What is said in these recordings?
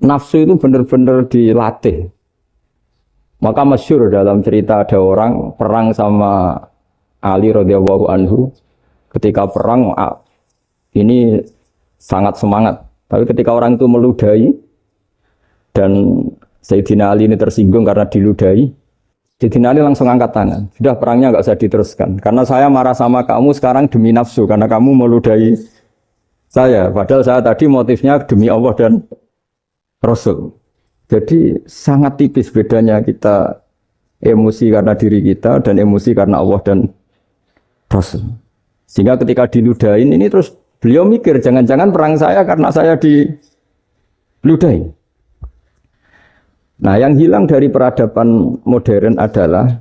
nafsu itu benar-benar dilatih. Maka masyhur dalam cerita ada orang perang sama Ali radhiyallahu anhu. Ketika perang ini sangat semangat. Tapi ketika orang itu meludahi dan Sayyidina Ali ini tersinggung karena diludahi, Sayyidina Ali langsung angkat tangan. Sudah perangnya nggak usah diteruskan. Karena saya marah sama kamu sekarang demi nafsu karena kamu meludahi saya. Padahal saya tadi motifnya demi Allah dan Rasul. Jadi sangat tipis bedanya kita emosi karena diri kita dan emosi karena Allah dan Rasul. Sehingga ketika diludahin ini terus beliau mikir jangan-jangan perang saya karena saya diludahi. Nah yang hilang dari peradaban modern adalah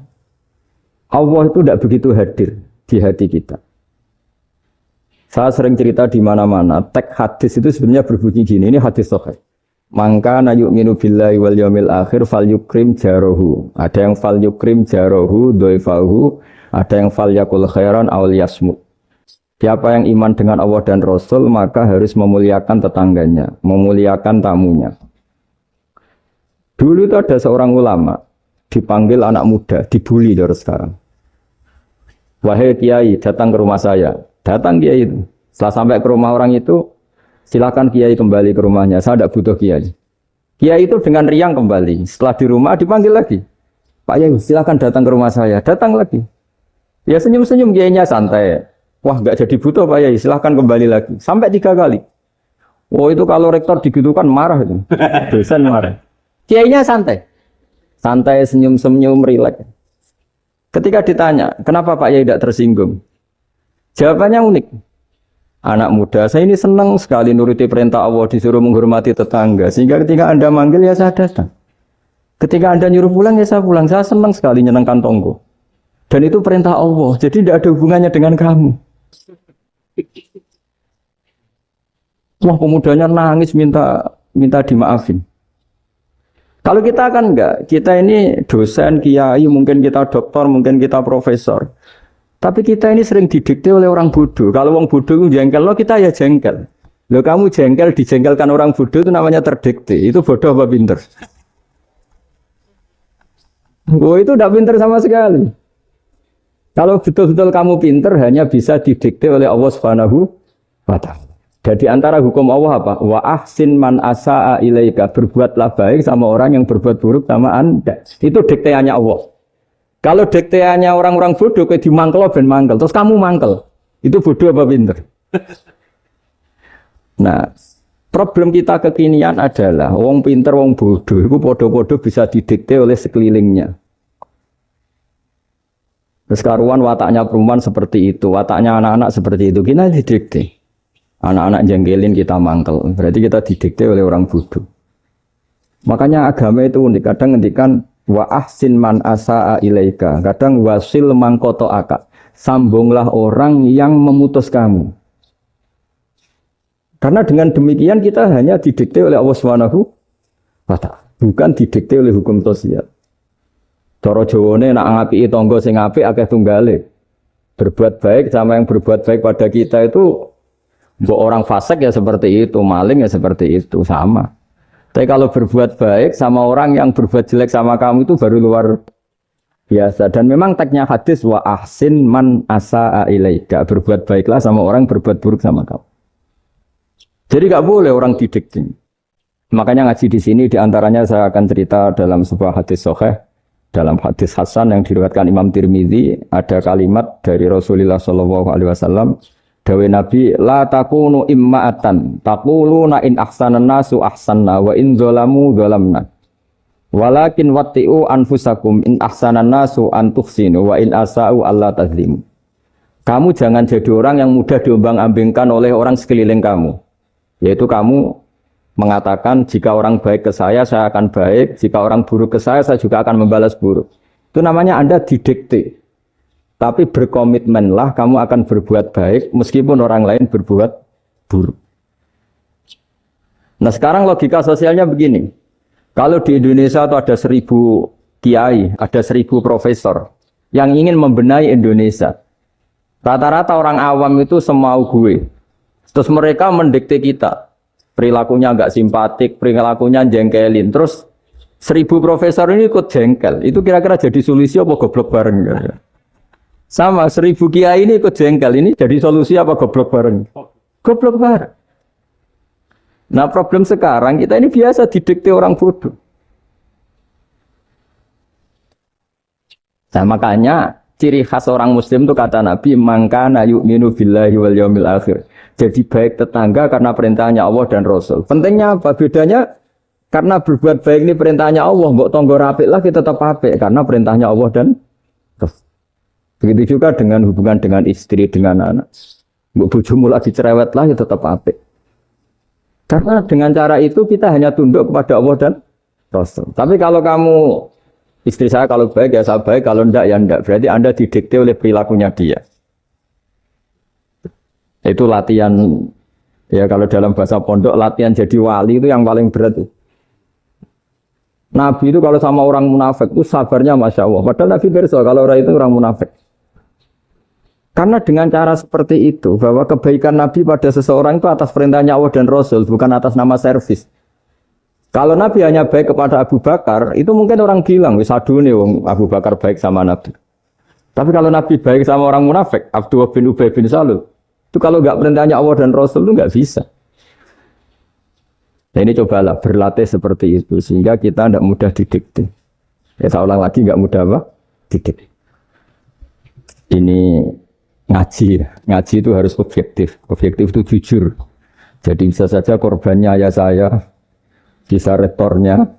Allah itu tidak begitu hadir di hati kita. Saya sering cerita di mana-mana teks hadis itu sebenarnya berbunyi gini, ini hadis sahih. Mangka na yu'minu billahi wal yaumil akhir fal yukrim jarahu. Ada yang fal yukrim jarahu dhaifahu, ada yang fal yakul khairan aw yasmut. Siapa yang iman dengan Allah dan Rasul maka harus memuliakan tetangganya, memuliakan tamunya. Dulu itu ada seorang ulama dipanggil anak muda, dibully dari sekarang. Wahai kiai, datang ke rumah saya. Datang kiai itu. Setelah sampai ke rumah orang itu, silakan kiai kembali ke rumahnya. Saya tidak butuh kiai. Kiai itu dengan riang kembali. Setelah di rumah dipanggil lagi. Pak Yai, silakan datang ke rumah saya. Datang lagi. Ya senyum-senyum kiainya santai. Wah nggak jadi butuh Pak Yai. Silakan kembali lagi. Sampai 3 kali. Oh itu kalau rektor digitukan marah itu. Dosen marah. Kiainya santai. Santai senyum-senyum rileks. Ketika ditanya, kenapa Pak Yai tidak tersinggung? Jawabannya unik. Anak muda, saya ini senang sekali nuruti perintah Allah, disuruh menghormati tetangga. Sehingga ketika Anda manggil, ya saya datang. Ketika Anda nyuruh pulang, ya saya pulang. Saya senang sekali nyenangkan tonggo. Dan itu perintah Allah, jadi tidak ada hubungannya dengan kamu. Wah, pemudanya nangis minta dimaafin. Kalau kita kan enggak, kita ini dosen, kiai, mungkin kita doktor, mungkin kita profesor. Tapi kita ini sering didikte oleh orang bodoh. Kalau orang bodoh itu jengkel, lo kita ya jengkel. Lo kamu jengkel, dijengkelkan orang bodoh itu namanya terdikte. Itu bodoh apa pinter? Oh itu tidak pinter sama sekali. Kalau betul-betul kamu pinter, hanya bisa didikte oleh Allah Subhanahu wa Ta'ala. Jadi antara hukum Allah apa? Wa ahsin man asa'a ilaika. Berbuatlah baik sama orang yang berbuat buruk sama Anda. Itu dikteannya Allah. Kalau dikteannya orang-orang bodoh kayak dimangkel ben mangkel, terus kamu mangkel. Itu bodoh apa pinter? Nah, problem kita kekinian adalah wong pinter, wong bodoh itu bodoh-bodoh bisa didikte oleh sekelilingnya. Terus karuan wataknya perempuan seperti itu, wataknya anak-anak seperti itu, kita didikte. Anak-anak jengkelin kita mangkel, berarti kita didikte oleh orang bodoh. Makanya agama itu unik, kadang ngendikan wa ahsin man asa'a ilaika, kadang wasil man qata'aka, sambunglah orang yang memutus kamu. Karena dengan demikian kita hanya didikte oleh Allah Subhanahu wa Ta'ala, bukan didikte oleh hukum sosial. Cara Jawane nak ngapiki tangga sing apik akeh tunggale. Berbuat baik sama yang berbuat baik pada kita itu, mbok orang fasik ya seperti itu, maling ya seperti itu, sama. Tapi kalau berbuat baik sama orang yang berbuat jelek sama kamu itu baru luar biasa. Dan memang teksnya hadis wa ahsin man asa'a ilaika. Berbuat baiklah sama orang berbuat buruk sama kamu. Jadi enggak boleh orang didikte. Makanya ngaji di sini diantaranya saya akan cerita dalam sebuah hadis sahih, dalam hadis hasan yang diriwayatkan Imam Tirmidzi, ada kalimat dari Rasulullah sallallahu alaihi wasallam. Dawe Nabi, la takunu imma'atan, taquluna in ahsanan nasu ahsanna, wa in zolamu zolamna. Walakin watti'u anfusakum in ahsanan nasu antuhsinu, wa in asa'u alla tazlimu. Kamu jangan jadi orang yang mudah diombang-ambingkan oleh orang sekeliling kamu. Yaitu kamu mengatakan, jika orang baik ke saya akan baik, jika orang buruk ke saya juga akan membalas buruk. Itu namanya Anda didikte. Tapi berkomitmenlah kamu akan berbuat baik meskipun orang lain berbuat buruk. Nah sekarang logika sosialnya begini. Kalau di Indonesia itu ada 1000 kiai, ada 1000 profesor yang ingin membenahi Indonesia. Rata-rata orang awam itu semau gue. Terus mereka mendikte kita. perilakunya nggak simpatik, perilakunya jengkelin. Terus 1000 profesor ini ikut jengkel. Itu kira-kira jadi solusi apa goblok bareng? Sama 1000 kiai ini ikut jengkel. Ini jadi solusi apa goblok bareng? Goblok bareng. Nah problem sekarang kita ini biasa didikte orang bodoh. Nah makanya ciri khas orang muslim itu kata Nabi mangkana yu'minu billahi wal yaumil akhir. Jadi baik tetangga karena perintahnya Allah dan Rasul. Pentingnya apa? Bedanya karena berbuat baik ini perintahnya Allah, mbok tonggo apik lah kita tetap apik karena perintahnya Allah dan Rasul. Begitu juga dengan hubungan dengan istri, dengan anak. Mbok bojomu lagi cerewet lah kita tetap apik. Karena dengan cara itu kita hanya tunduk kepada Allah dan Rasul. Tapi kalau kamu istri saya kalau baik ya saya baik, kalau enggak ya enggak. Berarti Anda didikte oleh perilakunya dia. Itu latihan, ya kalau dalam bahasa pondok, latihan jadi wali itu yang paling berat. Nabi itu kalau sama orang munafik itu sabarnya Masya Allah. Padahal Nabi berso kalau orang itu orang munafik. Karena dengan cara seperti itu, bahwa kebaikan Nabi pada seseorang itu atas perintahnya Allah dan Rasul, bukan atas nama servis. Kalau Nabi hanya baik kepada Abu Bakar, itu mungkin orang bilang, wis adune wong Abu Bakar baik sama Nabi. Tapi kalau Nabi baik sama orang munafik, Abdullah bin Ubay bin Salul, itu kalau nggak perintahnya Allah dan Rasul itu nggak bisa. Nah ini cobalah berlatih seperti itu, sehingga kita tidak mudah didikte. Ya saya ulang lagi, nggak mudah apa? Didikte. Ini ngaji itu harus objektif. Objektif itu jujur. Jadi bisa saja korbannya ayah saya, bisa rektornya,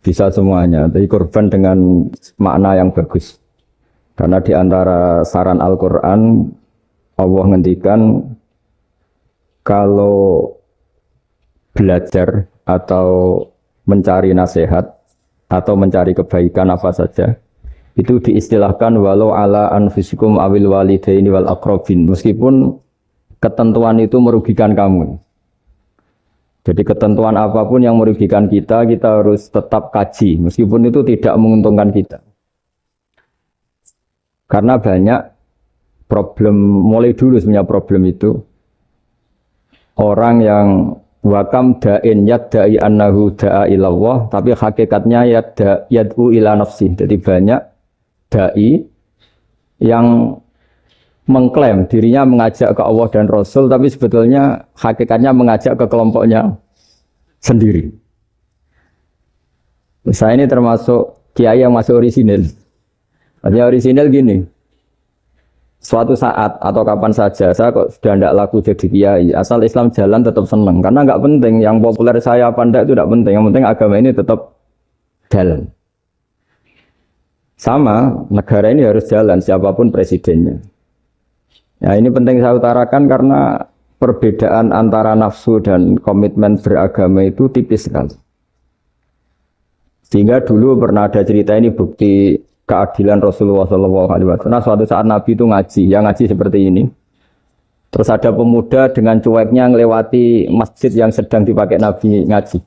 bisa semuanya. Tapi korban dengan makna yang bagus. Karena di antara saran Al-Quran, Allah ngendikan kalau belajar atau mencari nasihat atau mencari kebaikan apa saja, itu diistilahkan walau ala anfusikum awil walidaini wal aqrabin. Meskipun ketentuan itu merugikan kamu. Jadi ketentuan apapun yang merugikan kita, kita harus tetap kaji. Meskipun itu tidak menguntungkan kita. Karena banyak problem, mulai dulu sebenarnya problem itu. Orang yang wakam da'in yadda'i annahu da'a ilallah, tapi hakikatnya yad'u ila nafsih. Jadi banyak da'i yang mengklaim dirinya mengajak ke Allah dan Rasul, tapi sebetulnya hakikatnya mengajak ke kelompoknya sendiri. Saya ini termasuk kiai yang masih orisinil. Artinya orisinil gini, suatu saat atau kapan saja saya kok sudah tidak laku jadi kiai, asal Islam jalan tetap senang, karena nggak penting yang populer saya apa enggak itu tidak penting, yang penting agama ini tetap jalan. Sama, negara ini harus jalan siapapun presidennya. Ya ini penting saya utarakan karena perbedaan antara nafsu dan komitmen beragama itu tipis sekali. Sehingga dulu pernah ada cerita ini bukti keadilan Rasulullah SAW. Nah suatu saat Nabi itu ngaji, yang ngaji seperti ini. Terus ada pemuda dengan cueknya ngelewati masjid yang sedang dipakai Nabi ngaji.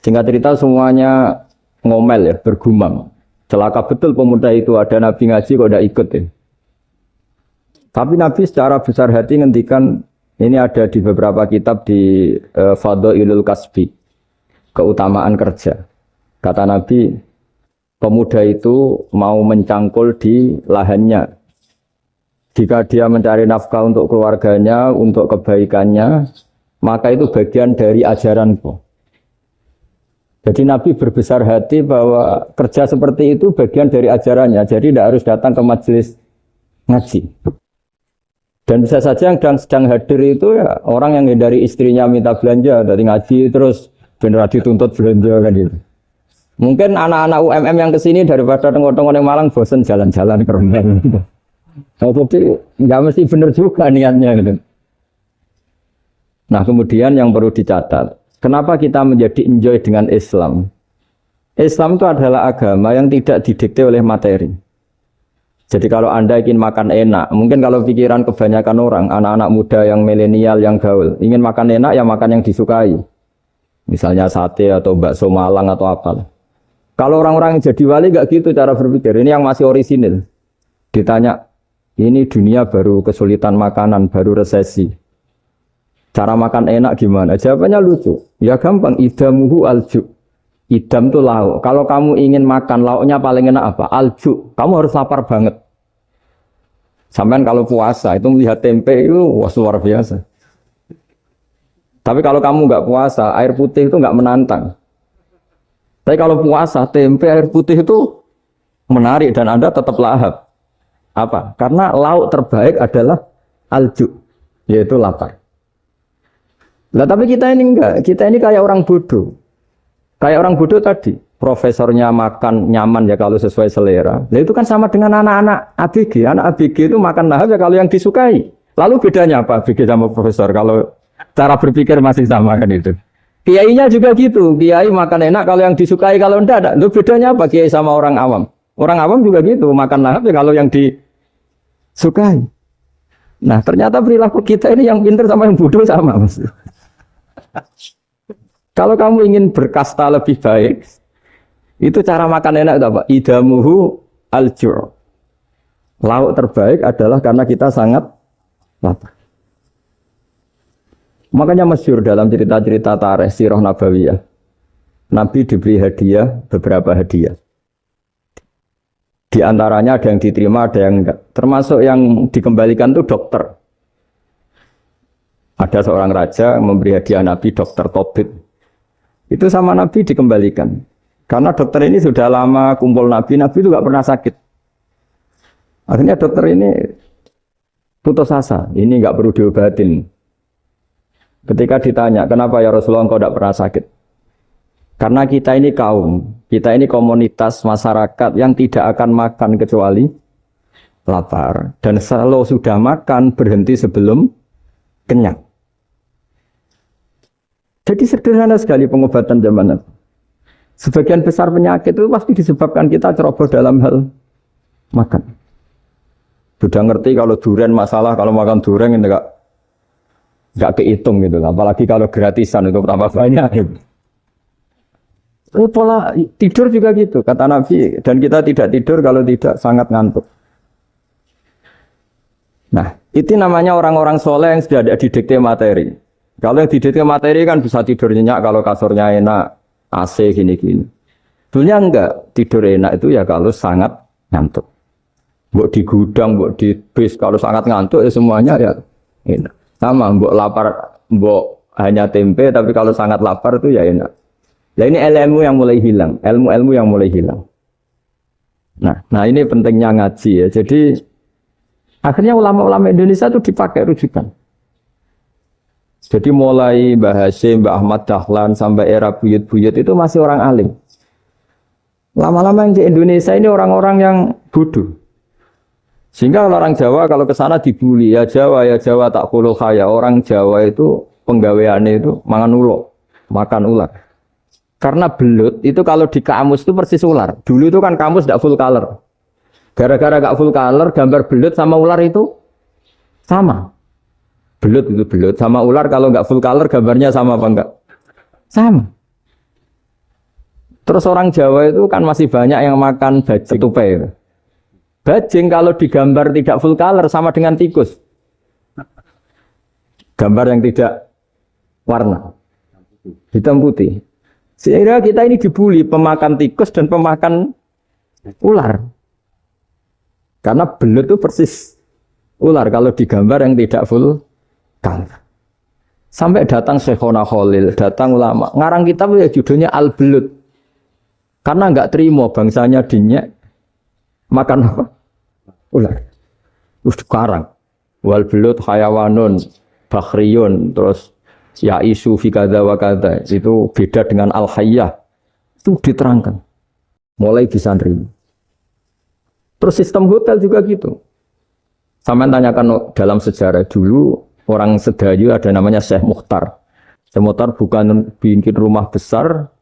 Singkat cerita semuanya ngomel ya, bergumam. Celaka betul pemuda itu, ada Nabi ngaji kok tidak ikut ya. Tapi Nabi secara besar hati ngendikan, ini ada di beberapa kitab di Fadhailul Kasbi, keutamaan kerja. Kata Nabi, pemuda itu mau mencangkul di lahannya. Jika dia mencari nafkah untuk keluarganya, untuk kebaikannya, maka itu bagian dari ajaranku. Jadi Nabi berbesar hati bahwa kerja seperti itu bagian dari ajarannya. Jadi tidak harus datang ke majelis ngaji. Dan bisa saja yang sedang hadir itu ya orang yang dari istrinya minta belanja, dari ngaji terus benar dituntut belanja kan gitu. Mungkin anak-anak UMM yang kesini daripada tengok-tengok yang Malang bosan jalan-jalan ke rumah. Tapi nggak mesti benar juga niatnya gitu. Nah kemudian yang perlu dicatat, kenapa kita menjadi enjoy dengan Islam? Islam itu adalah agama yang tidak didikte oleh materi. Jadi kalau Anda ingin makan enak, mungkin kalau pikiran kebanyakan orang, anak-anak muda yang milenial, yang gaul, ingin makan enak ya makan yang disukai. Misalnya sate atau bakso Malang atau apa. Kalau orang-orang yang jadi wali gak gitu cara berpikir. Ini yang masih orisinil. Ditanya, ini dunia baru kesulitan makanan, baru resesi. Cara makan enak gimana? Jawabannya lucu. Ya gampang, idamuhu alju. Idam itu lauk. Kalau kamu ingin makan lauknya paling enak apa? Alju. Kamu harus lapar banget. Sampai kalau puasa itu melihat tempe itu wah, luar biasa. Tapi kalau kamu nggak puasa, air putih itu nggak menantang. Tapi kalau puasa, tempe air putih itu menarik dan Anda tetap lahap. Apa? Karena lauk terbaik adalah alju, yaitu lapar. Nah, tapi kita ini enggak, kita ini kayak orang bodoh. Kayak orang bodoh tadi, profesornya makan nyaman ya kalau sesuai selera. Nah, itu kan sama dengan anak-anak ABG. Anak ABG itu makan lahap ya kalau yang disukai. Lalu bedanya apa ABG sama profesor? Kalau cara berpikir masih sama kan itu. Kiainya juga gitu. Kiai makan enak kalau yang disukai, kalau enggak ada. Lalu bedanya apa kiai sama orang awam? Orang awam juga gitu, makan lahap ya kalau yang disukai. Nah, ternyata perilaku kita ini yang pintar sama yang bodoh sama, Mas. Kalau kamu ingin berkasta lebih baik, itu cara makan enak itu apa? Idamuhu al-ju'. Lauk terbaik adalah karena kita sangat lapar. Makanya masyhur dalam cerita-cerita tarikh sirah nabawiyah. Nabi diberi hadiah, beberapa hadiah. Di antaranya ada yang diterima, ada yang enggak. Termasuk yang dikembalikan itu dokter. Ada seorang raja memberi hadiah Nabi dokter Tobit. Itu sama Nabi dikembalikan. Karena dokter ini sudah lama kumpul Nabi itu gak pernah sakit. Akhirnya dokter ini putus asa, ini gak perlu diobatin. Ketika ditanya, kenapa ya Rasulullah engkau gak pernah sakit? Karena kita ini kaum, kita ini komunitas masyarakat yang tidak akan makan kecuali lapar. Dan kalau sudah makan berhenti sebelum kenyang. Jadi sederhana sekali pengobatan zaman Nabi. Sebagian besar penyakit itu pasti disebabkan kita ceroboh dalam hal makan. Sudah ngerti kalau durian masalah, kalau makan durian ini enggak kehitung gitu. Apalagi kalau gratisan itu tambah banyak. Gitu. Pola tidur juga gitu, kata Nabi. Dan kita tidak tidur kalau tidak sangat ngantuk. Nah, itu namanya orang-orang soleh yang sudah ada didikte materi. Kalau yang didikte materi kan bisa tidur nyenyak kalau kasurnya enak, AC gini-gini. Sebenarnya enggak, tidur enak itu ya kalau sangat ngantuk. Mbok di gudang, mbok di bis, kalau sangat ngantuk ya semuanya ya enak. Sama, mbok lapar, mbok hanya tempe, tapi kalau sangat lapar itu ya enak. Nah ini ilmu yang mulai hilang, ilmu-ilmu yang mulai hilang. Nah ini pentingnya ngaji ya. Jadi akhirnya ulama-ulama Indonesia itu dipakai rujukan. Jadi mulai Mbah Hasyim, Mbah Ahmad Dahlan sampai era buyut-buyut itu masih orang alim. Lama-lama yang di Indonesia ini orang-orang yang bodoh. Sehingga orang Jawa kalau ke sana dibully, ya Jawa tak kulul khaya. Orang Jawa itu penggaweannya itu mangan ulo, makan ular. Karena belut itu kalau di kamus itu persis ular. Dulu itu kan kamus tidak full color. Gara-gara gak full color, gambar belut sama ular itu sama. Belut itu belut sama ular kalau nggak full color gambarnya sama apa enggak? Sama. Terus orang Jawa itu kan masih banyak yang makan bajing tupai. Bajing kalau digambar tidak full color sama dengan tikus. Gambar yang tidak warna. Hitam putih. Sehingga kita ini dibully pemakan tikus dan pemakan ular. Karena belut itu persis ular kalau digambar yang tidak full color. Sampai datang Syekhona Khalil, datang ulama. Ngarang kitab ya judulnya Al-Belut. Karena enggak terima bangsanya dinyek makan apa? Ular. Terus dikarang. Wal belut hayawanun bakhriyun terus ya isu fi kadza wa kadza. Itu beda dengan al-hayyah. Itu diterangkan. Mulai bisa nerima. Terus sistem hotel juga gitu. Sampai tanyakan dalam sejarah dulu orang Sedayu ada namanya Syekh Mukhtar. Syekh Mukhtar bukan bikin rumah besar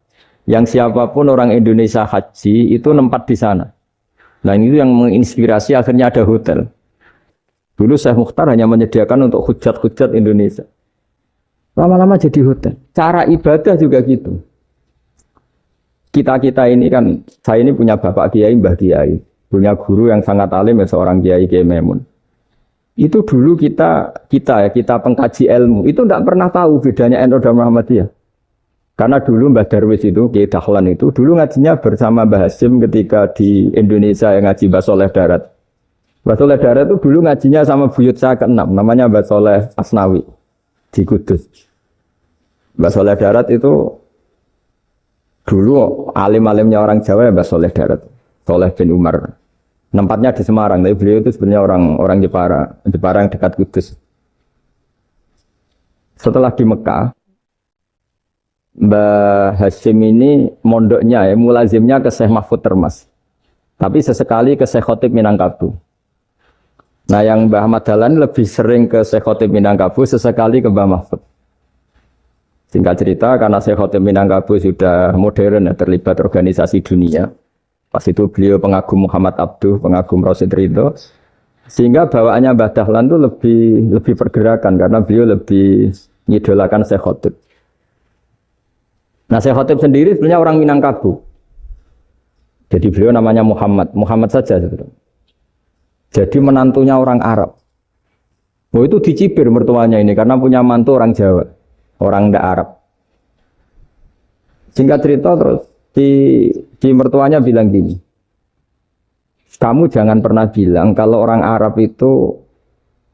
yang siapapun orang Indonesia haji itu nempat di sana. Nah ini yang menginspirasi akhirnya ada hotel. Dulu Syekh Mukhtar hanya menyediakan untuk hujat-hujat Indonesia. Lama-lama jadi hotel. Cara ibadah juga gitu. Kita-kita ini kan, saya ini punya bapak kiai, mbah kiai. Punya guru yang sangat alim ya seorang kiai Kiai Memun. Itu dulu kita pengkaji ilmu itu tidak pernah tahu bedanya NU dan Muhammadiyah. Karena dulu Mbah Darwis itu, Kiai Dahlan itu dulu ngajinya bersama Mbah Hasyim ketika di Indonesia yang ngaji Mbah Soleh Darat. Mbah Soleh Darat itu dulu ngajinya sama buyut saya ke-6, namanya Mbah Soleh Asnawi di Kudus. Mbah Soleh Darat itu dulu alim-alimnya orang Jawa ya Mbah Soleh Darat, Soleh bin Umar. Tempatnya di Semarang, tapi beliau itu sebenarnya orang Jepara yang dekat Kudus. Setelah di Mekah, Mbah Hasyim ini mondoknya ya, mulazimnya ke Syekh Mahfud Termas. Tapi sesekali ke Syekh Khotib Minangkabau. Nah yang Mbah Ahmad Dahlan lebih sering ke Syekh Khotib Minangkabau, sesekali ke Mbah Mahfud. Singkat cerita, karena Syekh Khotib Minangkabau sudah modern ya, terlibat organisasi dunia. Pas itu beliau pengagum Muhammad Abduh, pengagum Rasid Ridho. Sehingga bawaannya Mbah Dahlan itu lebih pergerakan, karena beliau lebih mengidolakan Syekh Khotib. Nah Syekh Khotib sendiri sebenarnya orang Minangkabau. Jadi beliau namanya Muhammad saja sebetulnya. Jadi menantunya orang Arab. Oh itu dicibir mertuanya ini, karena punya mantu orang Jawa, orang ndak Arab. Singkat cerita terus, di mertuanya bilang gini, kamu jangan pernah bilang kalau orang Arab itu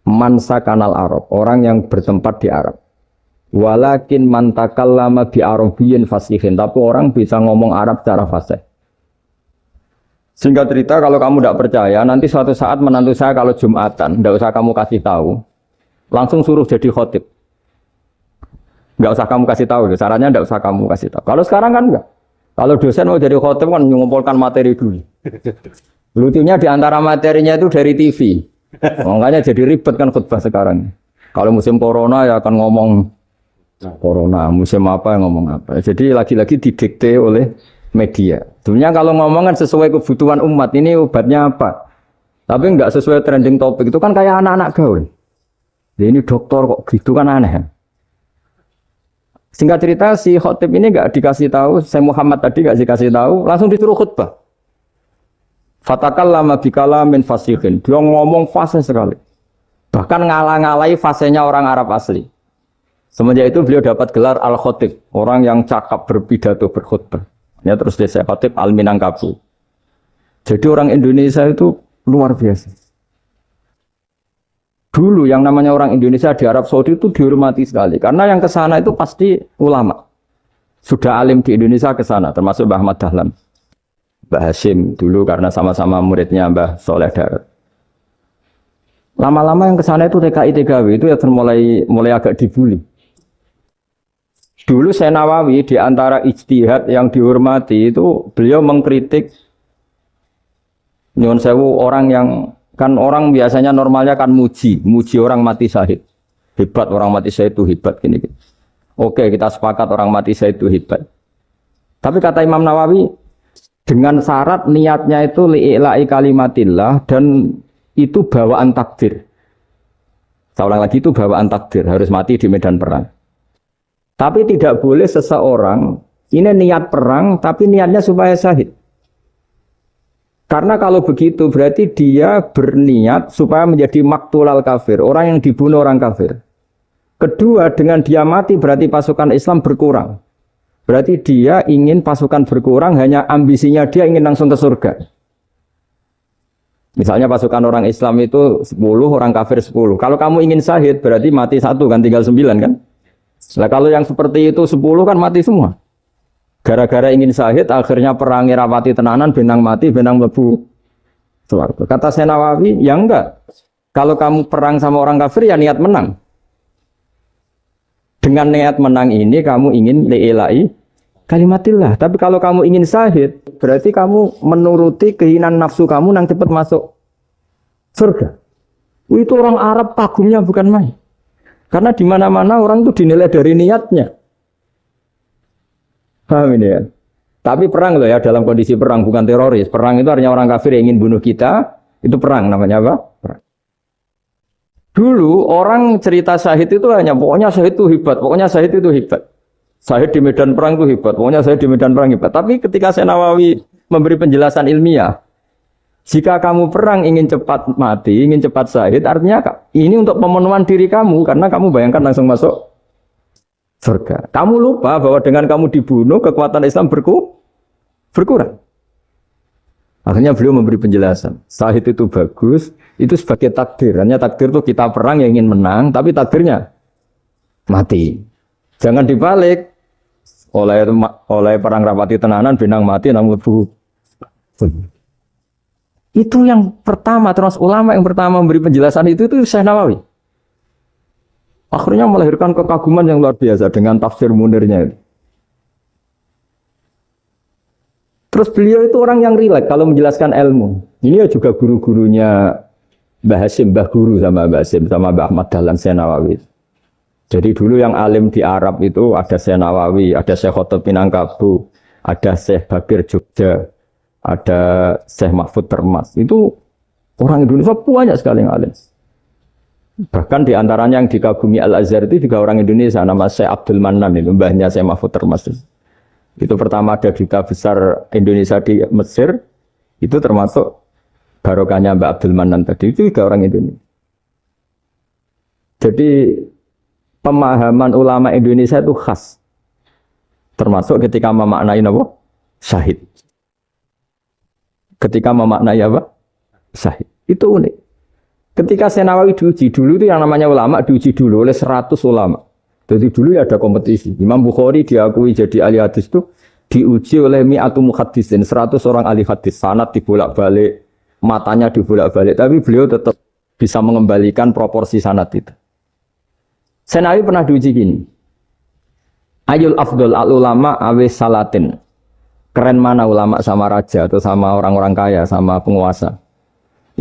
mansa kanal Arab, orang yang bertempat di Arab. Walakin mantakallama bi arabiyyin fasihin, tapi orang bisa ngomong Arab secara fasih. Singkat cerita, kalau kamu tidak percaya, nanti suatu saat menantu saya kalau Jumatan, tidak usah kamu kasih tahu, langsung suruh jadi khotib. Tidak usah kamu kasih tahu, sarannya tidak usah kamu kasih tahu. Kalau sekarang kan enggak. Kalau dosen mau jadi khotib kan mengumpulkan materi dulu. Lucunya di antara materinya itu dari TV. Makanya jadi ribet kan khutbah sekarang. Kalau musim corona ya akan ngomong corona, musim apa yang ngomong apa. Jadi lagi-lagi didikte oleh media. Sebenarnya kalau ngomong kan sesuai kebutuhan umat, ini obatnya apa. Tapi enggak sesuai trending topik, itu kan kayak anak-anak gaul. Jadi ini dokter kok gitu kan aneh. Singkat cerita si khotib ini enggak dikasih tahu, saya Muhammad tadi enggak dikasih tahu, langsung disuruh khutbah. Fatakallama bikalamin fasihin. Dia ngomong fasih sekali. Bahkan ngalah-ngalahi fasihnya orang Arab asli. Semenjak itu beliau dapat gelar Al-Khotib, orang yang cakap berpidato berkhutbah. Ya terus dia khotib Al-Minangkabau. Jadi orang Indonesia itu luar biasa. Dulu yang namanya orang Indonesia di Arab Saudi itu dihormati sekali. Karena yang ke sana itu pasti ulama. Sudah alim di Indonesia ke sana, termasuk Mbah Ahmad Dahlan. Mbah Hasyim dulu karena sama-sama muridnya Mbah Soleh Darat. Lama-lama yang ke sana itu TKI TKW itu ya mulai agak dibully. Dulu Syekh Nawawi di antara ijtihad yang dihormati itu beliau mengkritik nyuwun sewu orang yang kan orang biasanya normalnya kan muji orang mati syahid. Hebat orang mati syahid itu hebat gini. Oke, kita sepakat orang mati syahid itu hebat. Tapi kata Imam Nawawi dengan syarat niatnya itu li'ila'i kalimatillah dan itu bawaan takdir. Saya ulang lagi, itu bawaan takdir, harus mati di medan perang. Tapi tidak boleh seseorang ini niat perang tapi niatnya supaya syahid. Karena kalau begitu berarti dia berniat supaya menjadi maktulal kafir, orang yang dibunuh orang kafir. Kedua, dengan dia mati berarti pasukan Islam berkurang. Berarti dia ingin pasukan berkurang, hanya ambisinya dia ingin langsung ke surga. Misalnya pasukan orang Islam itu 10, orang kafir 10. Kalau kamu ingin syahid berarti mati 1 kan, tinggal 9 kan. Nah kalau yang seperti itu 10 kan mati semua. Gara-gara ingin syahid, akhirnya perang rapati tenanan, benang mati, benang lebu. Kata Syekh Nawawi, ya enggak. Kalau kamu perang sama orang kafir, ya niat menang. Dengan niat menang ini, kamu ingin li'ila'i kalimatillah. Tapi kalau kamu ingin syahid, berarti kamu menuruti keinginan nafsu kamu yang cepat masuk surga. Itu orang Arab kagumnya bukan main. Karena di mana-mana orang itu dinilai dari niatnya. Paham ini ya? Tapi perang loh ya, dalam kondisi perang, bukan teroris. Perang itu artinya orang kafir yang ingin bunuh kita, itu perang namanya apa? Perang. Dulu orang cerita syahid itu hanya pokoknya syahid itu hebat, pokoknya syahid itu hebat. Syahid di medan perang itu hebat, pokoknya syahid di medan perang hebat. Tapi ketika Syekh Nawawi memberi penjelasan ilmiah, Jika kamu perang ingin cepat mati, ingin cepat syahid, artinya ini untuk pemenuhan diri kamu karena kamu bayangkan langsung masuk surga. Kamu lupa bahwa dengan kamu dibunuh kekuatan Islam berkurang. Akhirnya beliau memberi penjelasan. Syahid itu bagus, itu sebagai takdir. Hanya takdir itu kita perang yang ingin menang, tapi takdirnya mati. Jangan dibalik. Oleh perang rapati tenanan, benang mati, namun itu yang pertama, terus ulama yang pertama memberi penjelasan itu Syekh Nawawi. Akhirnya melahirkan kekaguman yang luar biasa dengan tafsir Munirnya itu. Terus beliau itu orang yang rileks kalau menjelaskan ilmu. Ini ya juga guru-gurunya Mbah Hasyim, Mbah Guru sama Mbah Hasyim, sama Mbah Ahmad Dahlan Syekh Nawawi. Jadi dulu yang alim di Arab itu ada Syekh Nawawi, ada Syekh Khotib Minangkabau, ada Syekh Bakir Jogja, ada Syekh Mahfud Termas. Itu orang Indonesia banyak sekali yang alim. Bahkan di antaranya yang dikagumi Al-Azhar itu juga orang Indonesia, nama Syekh Abdul Manan, itu mbahnya Syekh Mahfud Termas. Itu pertama ada duta besar Indonesia di Mesir, itu termasuk barokahnya Mbak Abdul Manan tadi, itu juga orang Indonesia. Jadi pemahaman ulama Indonesia itu khas, termasuk ketika memaknai apa? Syahid. Ketika memaknai apa? Syahid. Itu unik. Ketika Syekh Nawawi diuji dulu itu yang namanya ulama diuji dulu oleh 100 ulama. Jadi dulu ya ada kompetisi. Imam Bukhari diakui jadi ahli hadis itu diuji oleh mi'atu muhaddisin, 100 orang ahli hadis. Sanad dibolak-balik, matanya dibolak-balik, tapi beliau tetap bisa mengembalikan proporsi sanad itu. Syekh Nawawi pernah diuji gini. Ayul afdol al ulama awis salatin. Keren mana ulama sama raja atau sama orang-orang kaya, sama penguasa?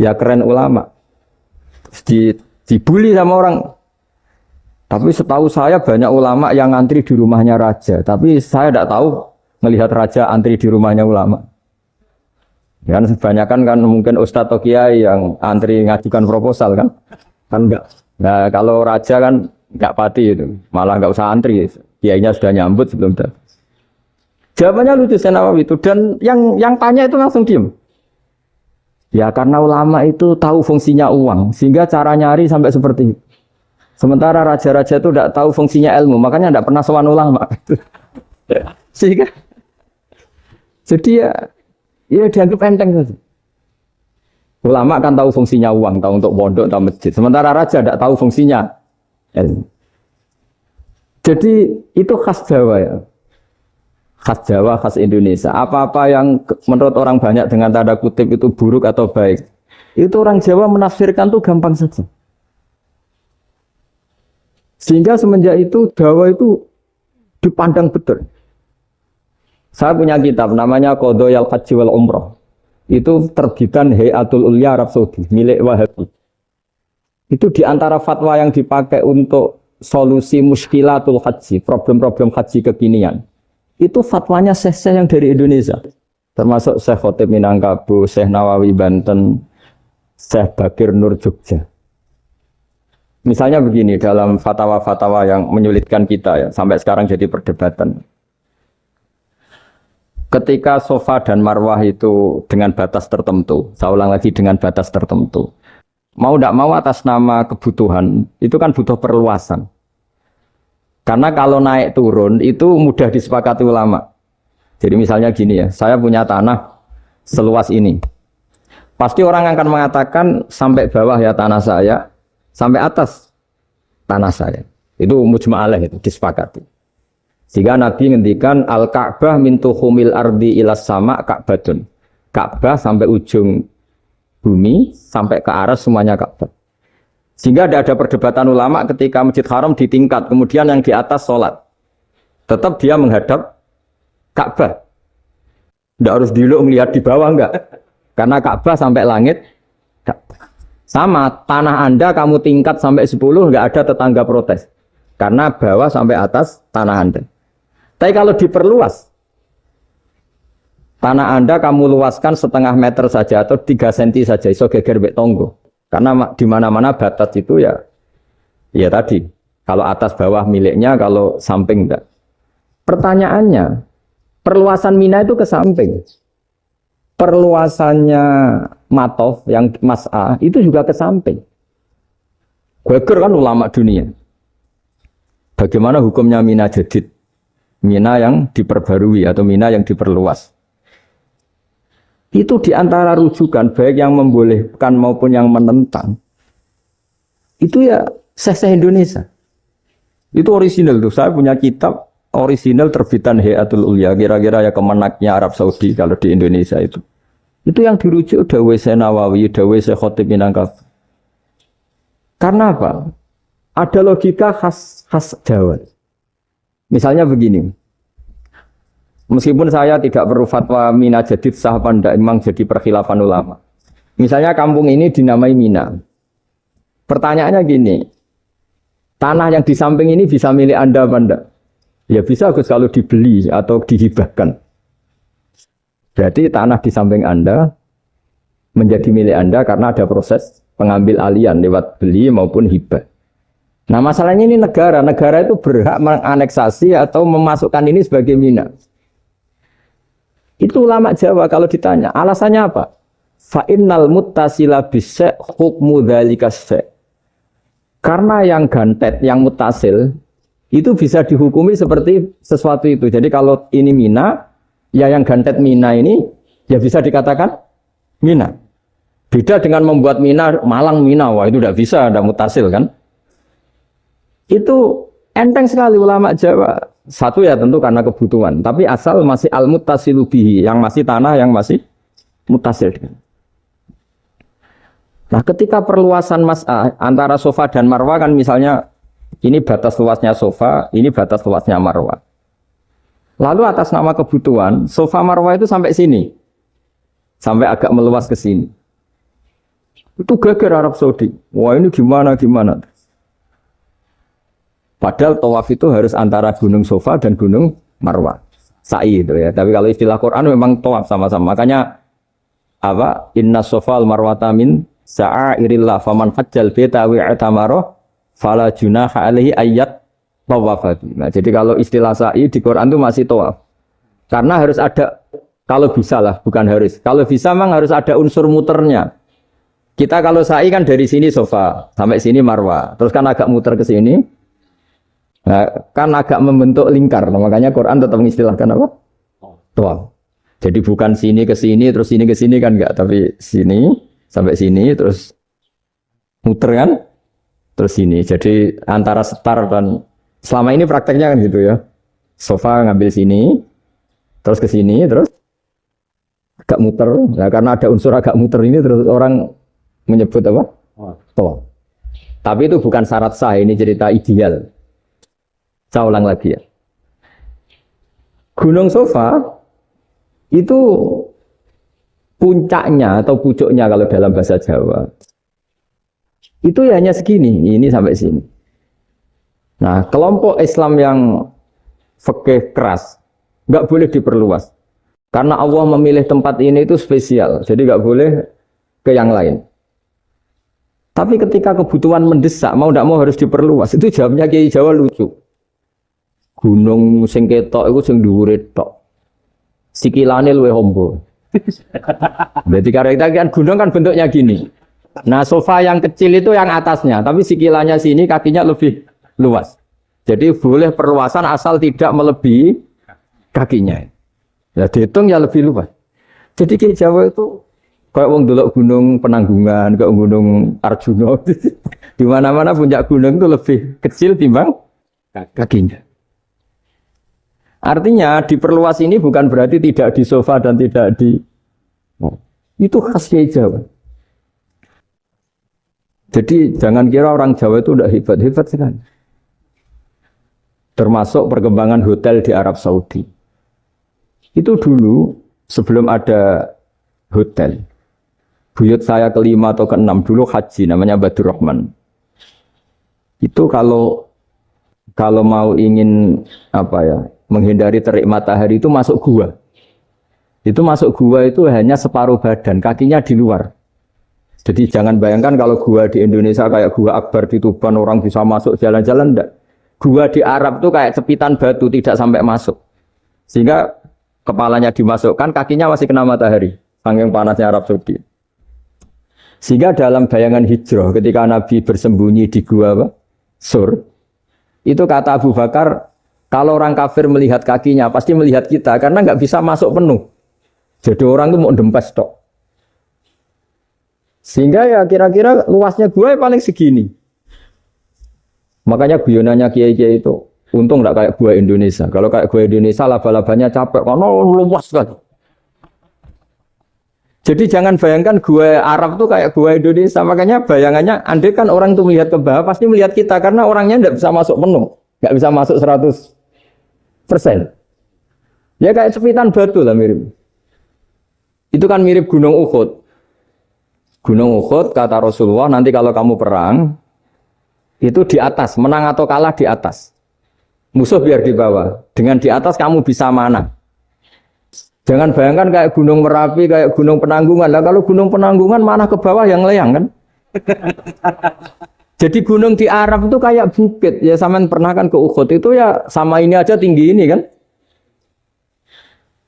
Ya keren ulama. Dibully sama orang. Tapi setahu saya banyak ulama yang antri di rumahnya raja. Tapi saya tidak tahu melihat raja antri di rumahnya ulama. Ya, kan kebanyakan kan mungkin ustadz atau kiai yang antri ngajukan proposal kan. Kan enggak. Nah kalau raja kan enggak pati itu. Malah enggak usah antri. Kiainya sudah nyambut sebelum datang. Jawabannya lucu Syekh Nawawi itu. Dan yang tanya itu langsung diem. Ya karena ulama itu tahu fungsinya uang. Sehingga cara nyari sampai seperti itu. Sementara raja-raja itu tidak tahu fungsinya ilmu, makanya tidak pernah sowan ulama. Sehingga, jadi ya dianggap enteng saja. Ulama kan tahu fungsinya uang, tahu untuk pondok, tahu masjid. Sementara raja tidak tahu fungsinya ilmu. Jadi itu khas Jawa ya, khas Jawa, khas Indonesia. Apa-apa yang menurut orang banyak dengan tanda kutip itu buruk atau baik, itu orang Jawa menafsirkan tuh gampang saja. Sehingga semenjak itu Jawa itu dipandang betul. Saya punya kitab namanya Qadhayal Haji wal Umrah. Itu terbitan Hayatul Ulya Arab Saudi milik Wahabi. Itu diantara fatwa yang dipakai untuk solusi muskilatul haji, problem-problem haji kekinian. Itu fatwanya syekh-syekh yang dari Indonesia. Termasuk Syekh Khotib Minangkabau, Syekh Nawawi Banten, Syekh Bakir Nur Jogja. Misalnya begini, dalam fatwa-fatwa yang menyulitkan kita ya, sampai sekarang jadi perdebatan. Ketika Safa dan Marwah itu dengan batas tertentu, saya ulang lagi dengan batas tertentu. Mau tidak mau atas nama kebutuhan, itu kan butuh perluasan. Karena kalau naik turun itu mudah disepakati ulama. Jadi misalnya gini ya, saya punya tanah seluas ini. Pasti orang akan mengatakan sampai bawah ya tanah saya, sampai atas tanah saya. Itu mujma' alaih, itu disepakati. Sehingga Nabi ngendikan al-Ka'bah min tuhumil ardi ilas sama Ka'badun. Ka'bah sampai ujung bumi, sampai ke aras semuanya Ka'bah. Sehingga ada perdebatan ulama ketika Masjid Haram ditingkat, kemudian yang di atas sholat. Tetap dia menghadap Ka'bah. Tidak harus dulu melihat di bawah, enggak. Karena Ka'bah sampai langit, sama, tanah Anda kamu tingkat sampai 10, enggak ada tetangga protes. Karena bawah sampai atas tanah Anda. Tapi kalau diperluas, tanah Anda kamu luaskan setengah meter saja atau 3 cm saja, iso geger mbek tonggo. Karena di mana-mana batas itu ya tadi. Kalau atas bawah miliknya, kalau samping enggak. Pertanyaannya, perluasan Mina itu ke samping. Perluasannya matof, yang mas'ah itu juga ke samping. Geger kan ulama dunia. Bagaimana hukumnya mina jadid? Mina yang diperbarui atau mina yang diperluas. Itu diantara rujukan baik yang membolehkan maupun yang menentang. Itu ya Syekh Indonesia. Itu original tuh. Saya punya kitab original terbitan Hayatul Ulya. Kira-kira ya kemenaknya Arab Saudi kalau di Indonesia itu. Itu yang dirujuk Dawei Syekh Nawawi, Dawei Syekh Khotib Minangkabau. Karena apa? Ada logika khas Jawa. Misalnya begini. Meskipun saya tidak perlu fatwa Mina jadid sah apa enggak, memang jadi perkhilafan ulama. Misalnya kampung ini dinamai Mina. Pertanyaannya gini. Tanah yang di samping ini bisa milik Anda apa enggak? Ya bisa Gus kalau dibeli atau dihibahkan. Berarti tanah di samping Anda menjadi milik Anda karena ada proses pengambil alian lewat beli maupun hibah. Nah masalahnya ini negara itu berhak menganeksasi atau memasukkan ini sebagai mina. Itu ulama Jawa kalau ditanya, alasannya apa? Fa'innal muttasila bisya' hukmu dzalika syai'. Karena yang gantet, yang mutasil itu bisa dihukumi seperti sesuatu itu. Jadi kalau ini mina, ya yang gantet mina ini ya bisa dikatakan mina. Beda dengan membuat mina, malang mina, wah itu tidak bisa, ada mutasil kan. Itu enteng sekali ulama Jawa. Satu ya tentu karena kebutuhan, tapi asal masih al-muttasilu bihi, yang masih tanah yang masih mutasil. Nah ketika perluasan mas'ah antara sofa dan marwah kan misalnya ini batas luasnya sofa, ini batas luasnya marwah. Lalu atas nama kebutuhan, sofa marwah itu sampai sini. Sampai agak meluas ke sini. Itu geger Arab Saudi. Wah ini gimana. Padahal tawaf itu harus antara gunung Sofa dan gunung Marwah. Sa'i itu ya. Tapi kalau istilah Quran memang tawaf sama-sama. Makanya apa? Inna Sofa al-Marwata min sa'airillah faman hajjal baita wa i'tamara fala junaha alaihi ayyat tawafati. Nah, jadi kalau istilah sa'i di Quran itu masih tawaf. Karena harus ada, kalau bisa lah, bukan harus. Kalau bisa memang harus ada unsur muternya. Kita kalau sa'i kan dari sini Sofa sampai sini Marwah, terus kan agak muter ke sini, nah, kan agak membentuk lingkar. Nah, makanya Quran tetap mengistilahkan apa? Tawaf. Jadi bukan sini ke sini, terus sini ke sini kan enggak, tapi sini sampai sini, terus muter kan, terus sini. Jadi antara setar dan selama ini prakteknya kan gitu ya. Sofa ngambil sini, terus ke sini, terus agak muter. Nah, karena ada unsur agak muter ini, terus orang menyebut apa? Tawaf. Tapi itu bukan syarat sah, ini cerita ideal. Saya ulang lagi ya. Gunung Sofa itu puncaknya atau pucuknya kalau dalam bahasa Jawa itu ya hanya segini, ini sampai sini. Nah, kelompok Islam yang fikih keras nggak boleh diperluas karena Allah memilih tempat ini itu spesial, jadi nggak boleh ke yang lain. Tapi ketika kebutuhan mendesak, mau tidak mau harus diperluas. Itu jawabnya Kiai Jawa lucu. Gunung sing ketok iku sing dhuwure tok. Sikilane luwih ombo. Berarti karena kita kan gunung kan bentuknya gini. Nah, sofa yang kecil itu yang atasnya, tapi sikilannya sini kakinya lebih luas. Jadi boleh perluasan asal tidak melebihi kakinya. Ya dihitung ya lebih luas. Jadi Kiai Jawa itu kayak wong delok gunung Penanggungan, kayak gunung Arjuna. Di mana-mana puncak gunung itu lebih kecil timbang kakinya. Artinya diperluas ini bukan berarti tidak di sofa dan tidak di itu khas Kiai Jawa. Jadi jangan kira orang Jawa itu udah hebat-hebat sekali. Termasuk perkembangan hotel di Arab Saudi. Itu dulu sebelum ada hotel. Buyut saya kelima atau keenam dulu haji, namanya Badur Rahman. Itu kalau mau ingin apa ya, menghindari terik matahari itu masuk gua. Itu masuk gua itu hanya separuh badan, kakinya di luar. Jadi jangan bayangkan kalau gua di Indonesia kayak gua Akbar di Tuban orang bisa masuk jalan-jalan, enggak. Gua di Arab tuh kayak cepitan batu, tidak sampai masuk. Sehingga kepalanya dimasukkan, kakinya masih kena matahari. Saking panasnya Arab Saudi. Sehingga dalam bayangan hijrah ketika Nabi bersembunyi di gua apa? Sur, itu kata Abu Bakar, kalau orang kafir melihat kakinya pasti melihat kita karena nggak bisa masuk penuh. Jadi orang itu mau dempes tok. Sehingga ya kira-kira luasnya gua paling segini. Makanya guyonannya kiai-kiai itu untung nggak kayak gua Indonesia. Kalau kayak gua Indonesia laba-labanya capek karena luas kan. Jadi jangan bayangkan gua Arab tuh kayak gua Indonesia. Makanya bayangannya andai kan orang tuh melihat ke bawah pasti melihat kita karena orangnya nggak bisa masuk penuh, nggak bisa masuk 100%. Ya kayak sepitan batu lah mirip. Itu kan mirip Gunung Uhud. Gunung Uhud kata Rasulullah nanti kalau kamu perang itu di atas, menang atau kalah di atas. Musuh biar di bawah. Dengan di atas kamu bisa mana? Jangan bayangkan kayak Gunung Merapi, kayak Gunung Penanggungan. Lah kalau Gunung Penanggungan mana ke bawah yang layang kan? Jadi gunung di Arab itu kayak bukit. Ya sampean pernah kan ke Uhud itu ya sama ini aja tinggi ini kan?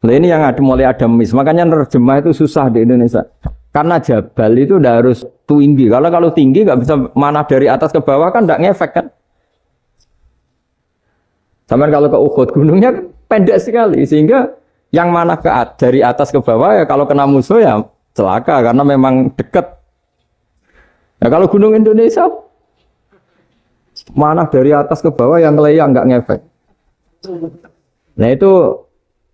Nah ini yang ada mulai ada mis. Makanya nerjemah itu susah di Indonesia. Karena jabal itu udah harus tinggi. Kalau tinggi nggak bisa mana dari atas ke bawah kan nggak ngefek kan? Sampai kalau ke Uhud gunungnya pendek sekali sehingga yang mana dari atas ke bawah ya kalau kena musuh ya celaka karena memang dekat. Ya kalau gunung Indonesia mana dari atas ke bawah yang layang nggak ngefek. Nah itu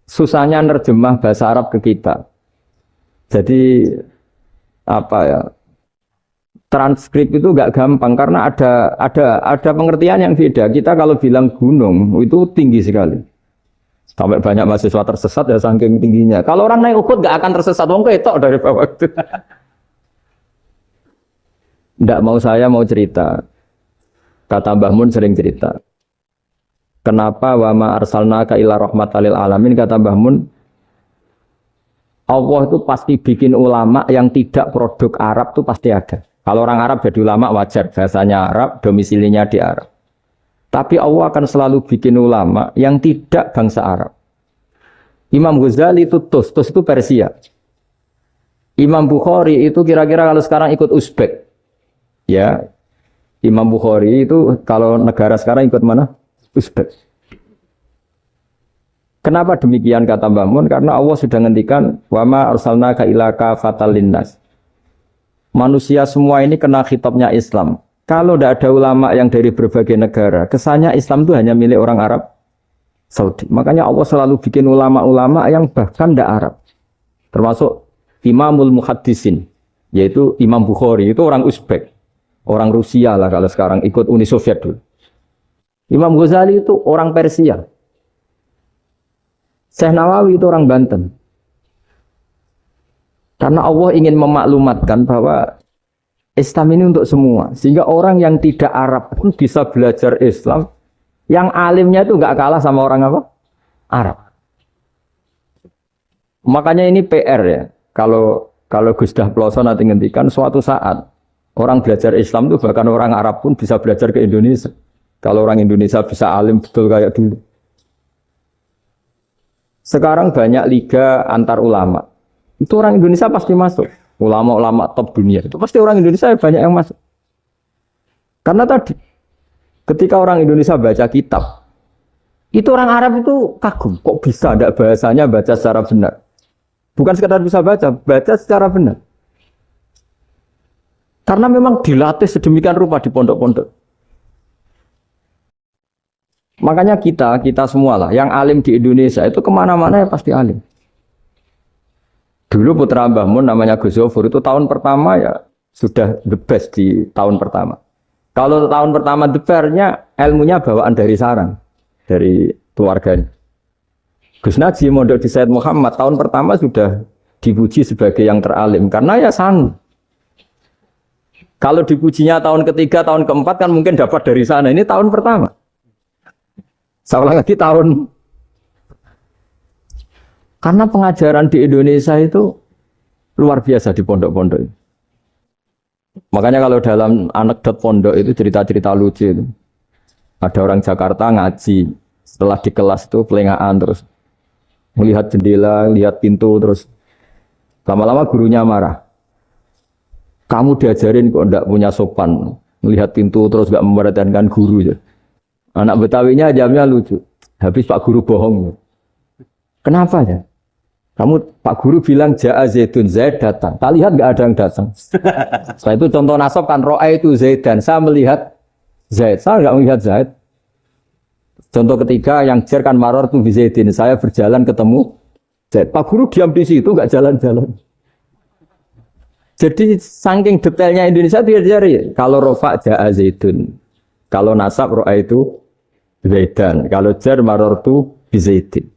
susahnya nerjemah bahasa Arab ke kita. Jadi apa ya? Transkrip itu nggak gampang karena ada pengertian yang beda. Kita kalau bilang gunung itu tinggi sekali. Sampai banyak mahasiswa tersesat ya saking tingginya. Kalau orang naik Uhud nggak akan tersesat. Wong ketok dari bawah itu. Nggak mau saya mau cerita. Kata Mbah Mun sering cerita. Kenapa wa ma arsalnaka illa rahmatan lil alamin kata Mbah Mun. Allah itu pasti bikin ulama yang tidak produk Arab itu pasti ada. Kalau orang Arab jadi ulama wajar, bahasanya Arab, domisilinya di Arab. Tapi Allah akan selalu bikin ulama yang tidak bangsa Arab. Imam Ghazali itu Tus itu Persia. Imam Bukhari itu kira-kira kalau sekarang ikut Uzbek. Ya, Imam Bukhari itu kalau negara sekarang ikut mana? Uzbek. Kenapa demikian kata Mbah Mun? Karena Allah sudah ngendikan wa ma arsalnaka illa kafatan linnas. Manusia semua ini kena khitabnya Islam. Kalau tidak ada ulama yang dari berbagai negara, kesannya Islam itu hanya milik orang Arab Saudi. Makanya Allah selalu bikin ulama-ulama yang bahkan tidak Arab. Termasuk Imamul Muhaddisin, yaitu Imam Bukhari, itu orang Uzbek. Orang Rusia lah kalau sekarang ikut Uni Soviet dulu. Imam Ghazali itu orang Persia. Syekh Nawawi itu orang Banten. Karena Allah ingin memaklumatkan bahwa Islam ini untuk semua. Sehingga orang yang tidak Arab pun bisa belajar Islam. Yang alimnya itu nggak kalah sama orang apa? Arab. Makanya ini PR ya. Kalau Gus Dah Ploso nanti ngendikan suatu saat orang belajar Islam itu bahkan orang Arab pun bisa belajar ke Indonesia. Kalau orang Indonesia bisa alim betul kayak dulu. Sekarang banyak liga antar ulama. Itu orang Indonesia pasti masuk. Ulama-ulama top dunia itu pasti orang Indonesia banyak yang masuk. Karena tadi ketika orang Indonesia baca kitab, itu orang Arab itu kagum, kok bisa ada bahasanya baca secara benar. Bukan sekedar bisa baca secara benar. Karena memang dilatih sedemikian rupa di pondok-pondok. Makanya kita semua lah, yang alim di Indonesia itu kemana-mana ya pasti alim. Dulu putra Mbah Mun namanya Gus Zofur itu tahun pertama ya sudah the best di tahun pertama. Kalau tahun pertama the best-nya ilmunya bawaan dari sarang, dari keluarganya. Gus Najib mondok di Said Muhammad tahun pertama sudah dipuji sebagai yang teralim karena ya sanggup. Kalau dipujinya tahun ketiga, tahun keempat kan mungkin dapat dari sana. Ini tahun pertama. Saya ulang lagi tahun. Karena pengajaran di Indonesia itu luar biasa di pondok-pondok. Makanya kalau dalam anekdot pondok itu cerita-cerita lucu itu. Ada orang Jakarta ngaji. Setelah di kelas itu pelengahan terus. Melihat jendela, lihat pintu terus. Lama-lama gurunya marah. Kamu diajarin kok ndak punya sopan, melihat pintu terus gak memperhatikan guru ya. Anak Betawinya jamnya lucu. Habis Pak Guru bohong. Kenapa ya? Kamu Pak Guru bilang Ja'a Zaidun, Zaid datang. Tak lihat gak ada yang datang. Setelah itu contoh nasab kan ro'a itu Zaidan. Saya melihat Zaid, saya gak melihat Zaid. Contoh ketiga yang jar kan maror tu Zaidin. Saya berjalan ketemu Zaid. Pak Guru diam di situ gak jalan-jalan. Jadi saking detailnya Indonesia dia cari. Kalau rofa Ja'a Zaidun. Kalau nasab ro'a itu Zaidan. Kalau jar maror tu Zaidin.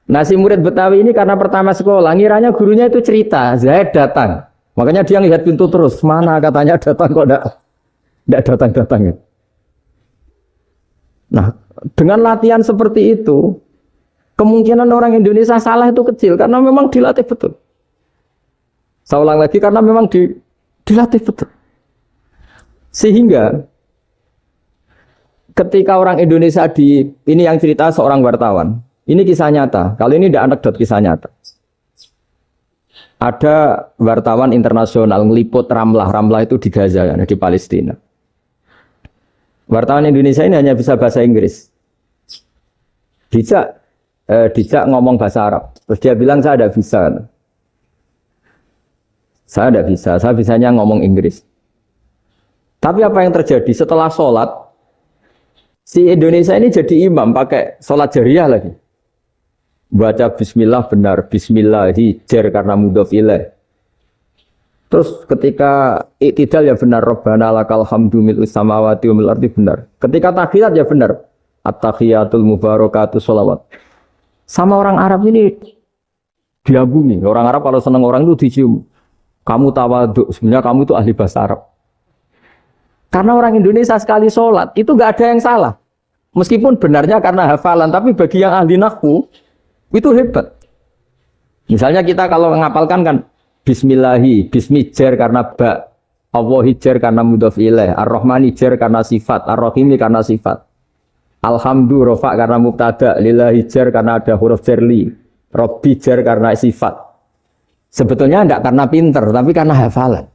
Nah si murid Betawi ini karena pertama sekolah, ngiranya gurunya itu cerita, Zaid datang. Makanya dia lihat pintu terus, mana katanya datang kok enggak datang-datang ya. Nah dengan latihan seperti itu, kemungkinan orang Indonesia salah itu kecil, karena memang dilatih betul. Saya ulang lagi, karena memang dilatih betul. Sehingga ketika orang Indonesia ini yang cerita seorang wartawan, ini kisah nyata. Kali ini tidak anekdot, kisah nyata. Ada wartawan internasional ngeliput Ramlah. Ramlah itu di Gaza, di Palestina. Wartawan Indonesia ini hanya bisa bahasa Inggris. Dijak ngomong bahasa Arab. Terus dia bilang saya tidak bisa. Saya tidak bisa. Saya bisanya ngomong Inggris. Tapi apa yang terjadi setelah sholat? Si Indonesia ini jadi imam pakai sholat jariah lagi. Baca bismillah benar, bismillahi jar karena mudhof ilaih. Terus ketika iktidal ya benar, Rabbana lakal hamdu mil'us samawati wa mil'ardi benar. Ketika tahiyat ya benar, at-tahiyatul mubarakatuh sholawat. Sama orang Arab ini diagumi. Orang Arab kalau senang orang itu dicium. Kamu tawaduk, sebenarnya kamu itu ahli bahasa Arab. Karena orang Indonesia sekali sholat itu gak ada yang salah. Meskipun benarnya karena hafalan, tapi bagi yang ahli nahwu itu hebat. Misalnya kita kalau menghafalkan kan bismillahi, bismi jar karena ba, Allahi jar karena mudhof ilaih, ar-rahmani jar karena sifat, ar-rahimi karena sifat. Alhamdu rofa karena mubtada, lillahi jar karena ada huruf jarli, robbi jar karena sifat. Sebetulnya enggak karena pinter, tapi karena hafalan.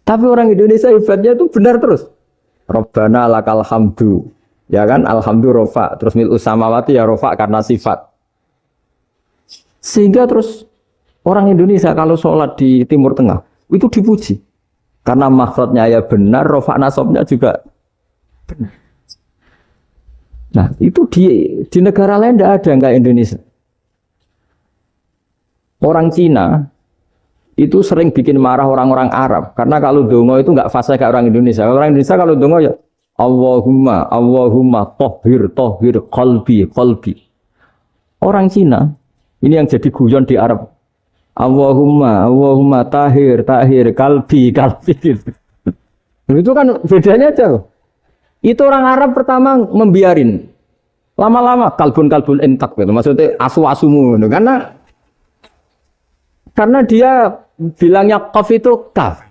Tapi orang Indonesia hebatnya itu benar terus. Rabbana lakal hamdu. Ya kan, alhamdu rofa, terus mil'us samawati ya rofa karena sifat. Sehingga terus orang Indonesia kalau sholat di Timur Tengah itu dipuji. Karena makhrajnya ya benar, rofa nasabnya juga benar. Nah itu di negara lain tidak ada kayak Indonesia. Orang Cina itu sering bikin marah orang-orang Arab. Karena kalau dongo itu nggak fasih kayak orang Indonesia. Orang Indonesia kalau dongo ya Allahumma tohir qalbi. Orang Cina ini yang jadi guyon di Arab. Allahumma tahir qalbi. Itu kan bedanya jauh. Itu orang Arab pertama membiarin. Lama-lama kalbun entak gitu. Maksudnya asu-asumu gitu. Karena dia bilangnya qaf itu kaf.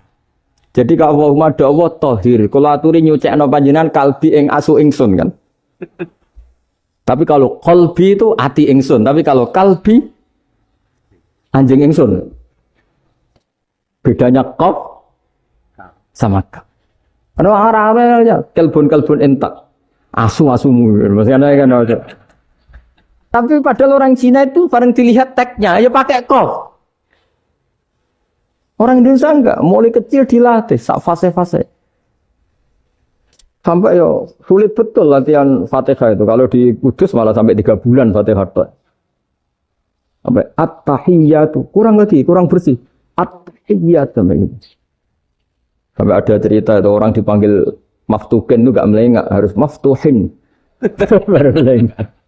Jadi kalau Allahumma da'wa tohir, kalau aturi nyucekno panjenengan kalbi ing asu ingsun kan. Tapi kalau qalbi itu ati ingsun, tapi kalau kalbi anjing ingsun. Bedanya qaf sama kaf. Ana arah-arahnya kalbun entak. Asu-asumu maksudnya kan. Tapi padahal orang Cina itu bareng dilihat teksnya ya pakai qaf. Orang Indonesia enggak, mulai kecil dilatih, sak fase-fase. Sampai yo sulit betul latihan Fatihah itu. Kalau di Kudus malah sampai 3 bulan Fatihah itu. Sampai at-tahiyyatu, kurang bersih. At-tahiyyatu sampai gitu. Sampai ada cerita itu orang dipanggil maftuhin itu enggak melengak, harus maftuhin. Baru melengak.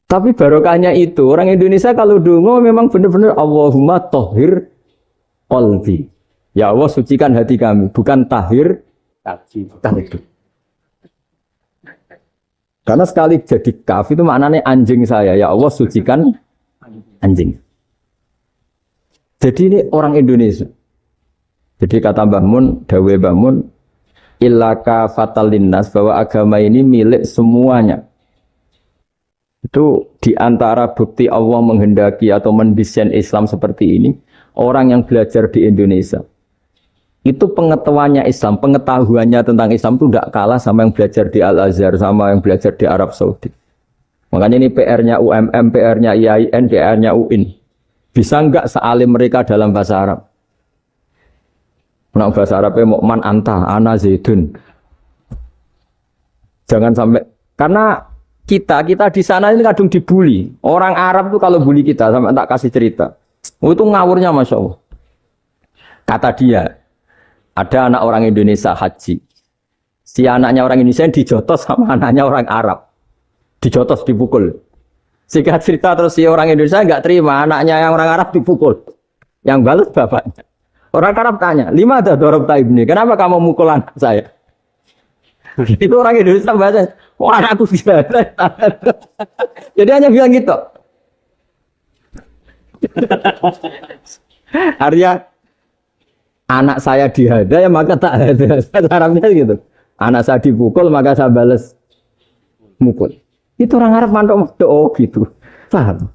Tapi barokahnya itu, orang Indonesia kalau dongo memang benar-benar Allahumma tohir qalbi. Ya Allah sucikan hati kami, bukan tahir kalbi. Karena sekali jadi kaf itu maknanya anjing saya. Ya Allah sucikan anjing. Jadi ini orang Indonesia. Jadi kata Mbah Mun, dawe Mbah Mun, illaka fatal linnas, bahwa agama ini milik semuanya. Itu diantara bukti Allah menghendaki atau mendesain Islam seperti ini. orang yang belajar di Indonesia itu pengetahuannya Islam, pengetahuannya tentang Islam itu tidak kalah sama yang belajar di Al-Azhar, sama yang belajar di Arab Saudi. Makanya ini PR-nya UMM, PR-nya IAIN, PR-nya UIN. Bisa enggak sealim mereka dalam bahasa Arab? Nah, bahasa Arabnya mau man anta, ana zaidun. Jangan sampai, karena kita di sana ini kadang dibully. Orang Arab tuh kalau bully kita, sampai tak kasih cerita. Oh, itu ngawurnya Masya Allah. Kata dia, ada anak orang Indonesia haji. Si anaknya orang Indonesia dijotos sama anaknya orang Arab. Dijotos, dipukul. Singkat cerita terus si orang Indonesia enggak terima, anaknya yang orang Arab dipukul. Yang balas bapaknya. Orang Arab tanya, lima ada dorobta ibni, kenapa kamu mukul anak saya? Itu orang Indonesia bahasa, wah anakku tidak. Jadi hanya bilang gitu. Artinya anak saya dihada ya maka tak ada. Arabnya gitu. Anak saya dipukul maka saya balas mukul. Itu orang Arab mantok oh gitu. Paham?